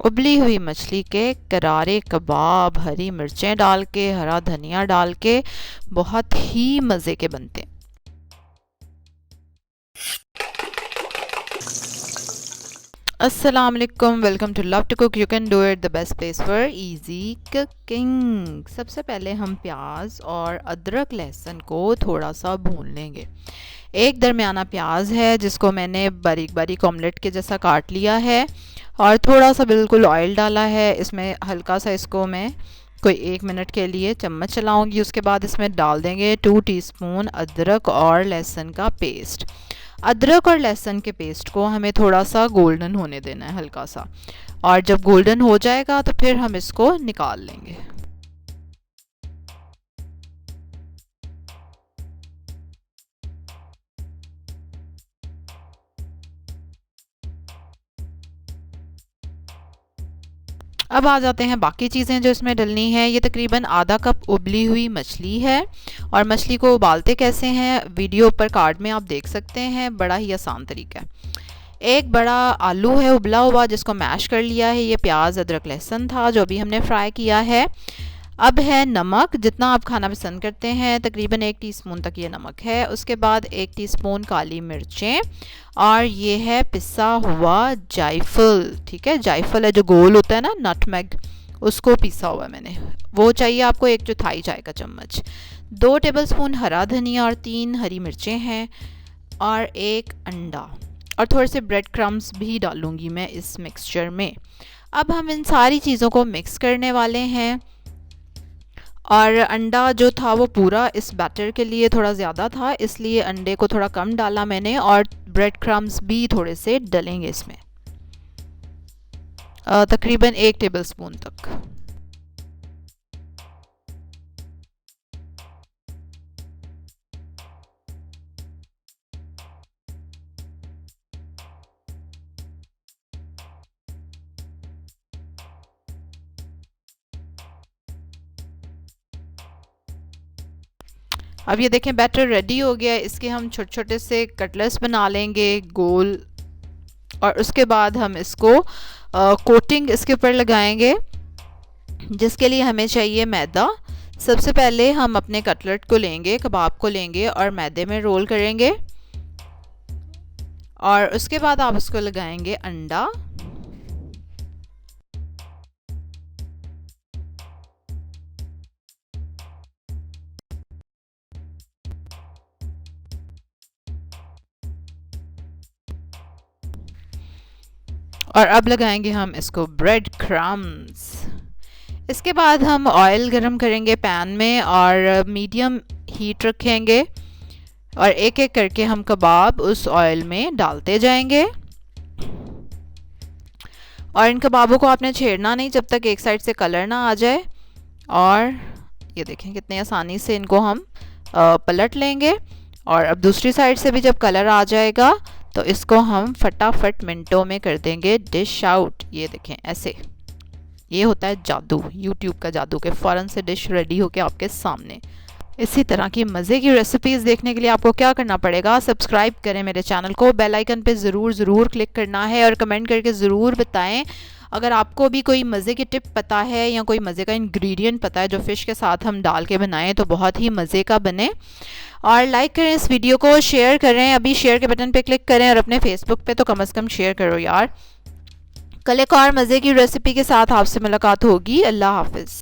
उबली हुई मछली के करारे कबाब हरी मिर्चें डाल के, हरा धनिया डाल के बहुत ही मज़े के बनते हैं। अस्सलाम वालेकुम, welcome to love to cook. You can do it the best place for easy cooking. सबसे पहले हम प्याज और अदरक लहसुन को थोड़ा सा भून लेंगे। एक दरमियाना प्याज है जिसको मैंने बारीक बारीक ऑमलेट के जैसा काट लिया है और थोड़ा सा बिल्कुल ऑयल डाला है। इसमें हल्का सा इसको मैं कोई 1 मिनट के लिए चम्मच चलाऊंगी। उसके बाद इसमें डाल देंगे 2 टीस्पून अदरक और लहसुन का पेस्ट। अदरक और लहसुन के पेस्ट को हमें थोड़ा सा गोल्डन होने देना है, हल्का सा, और जब गोल्डन हो जाएगा तो फिर हम इसको निकाल लेंगे। अब आ जाते हैं बाकी चीज़ें जो इसमें डलनी है। ये तकरीबन आधा कप उबली हुई मछली है और मछली को उबालते कैसे हैं वीडियो ऊपर कार्ड में आप देख सकते हैं, बड़ा ही आसान तरीका है। एक बड़ा आलू है उबला हुआ जिसको मैश कर लिया है। ये प्याज अदरक लहसुन था जो भी हमने फ्राई किया है। अब है नमक, जितना आप खाना पसंद करते हैं, तकरीबन 1 टीस्पून तक ये नमक है। उसके बाद 1 टीस्पून काली मिर्चें और ये है पिसा हुआ जायफल। ठीक है, जायफल है जो गोल होता है ना, नटमेग, उसको पिसा हुआ मैंने, वो चाहिए आपको 1/4 चाय का चम्मच। 2 टेबलस्पून हरा धनिया और 3 हरी मिर्चें हैं और 1 अंडा और थोड़े से ब्रेड क्रम्स भी डालूंगी मैं इस मिक्सचर में। अब हम इन सारी चीज़ों को मिक्स करने वाले हैं और अंडा जो था वो पूरा इस बैटर के लिए थोड़ा ज़्यादा था, इसलिए अंडे को थोड़ा कम डाला मैंने और ब्रेड क्रम्स भी थोड़े से डलेंगे इसमें, तकरीबन 1 टेबलस्पून तक। अब ये देखें बैटर रेडी हो गया है। इसके हम छोटे छोटे से कटलेट्स बना लेंगे गोल और उसके बाद हम इसको कोटिंग इसके ऊपर लगाएंगे, जिसके लिए हमें चाहिए मैदा। सबसे पहले हम अपने कटलेट को लेंगे, कबाब को लेंगे और मैदे में रोल करेंगे और उसके बाद आप उसको लगाएंगे अंडा और अब लगाएंगे हम इसको ब्रेड क्रम्स। इसके बाद हम ऑयल गरम करेंगे पैन में और मीडियम हीट रखेंगे और एक एक करके हम कबाब उस ऑयल में डालते जाएंगे और इन कबाबों को आपने छेड़ना नहीं जब तक एक साइड से कलर ना आ जाए। और ये देखें कितनी आसानी से इनको हम पलट लेंगे और अब दूसरी साइड से भी जब कलर आ जाएगा तो इसको हम फटाफट मिनटों में कर देंगे डिश आउट। ये देखें ऐसे, ये होता है जादू, यूट्यूब का जादू के फ़ौरन से डिश रेडी होके आपके सामने। इसी तरह की मज़े की रेसिपीज़ देखने के लिए आपको क्या करना पड़ेगा, सब्सक्राइब करें मेरे चैनल को, बेल आइकन पे ज़रूर क्लिक करना है और कमेंट करके ज़रूर बताएं अगर आपको भी कोई मज़े की टिप पता है या कोई मज़े का इंग्रेडिएंट पता है जो फ़िश के साथ हम डाल के बनाएं तो बहुत ही मज़े का बने। और लाइक करें इस वीडियो को, शेयर करें, अभी शेयर के बटन पे क्लिक करें और अपने फेसबुक पे तो कम से कम शेयर करो यार। कल एक और मज़े की रेसिपी के साथ आपसे मुलाकात होगी। अल्लाह हाफिज़।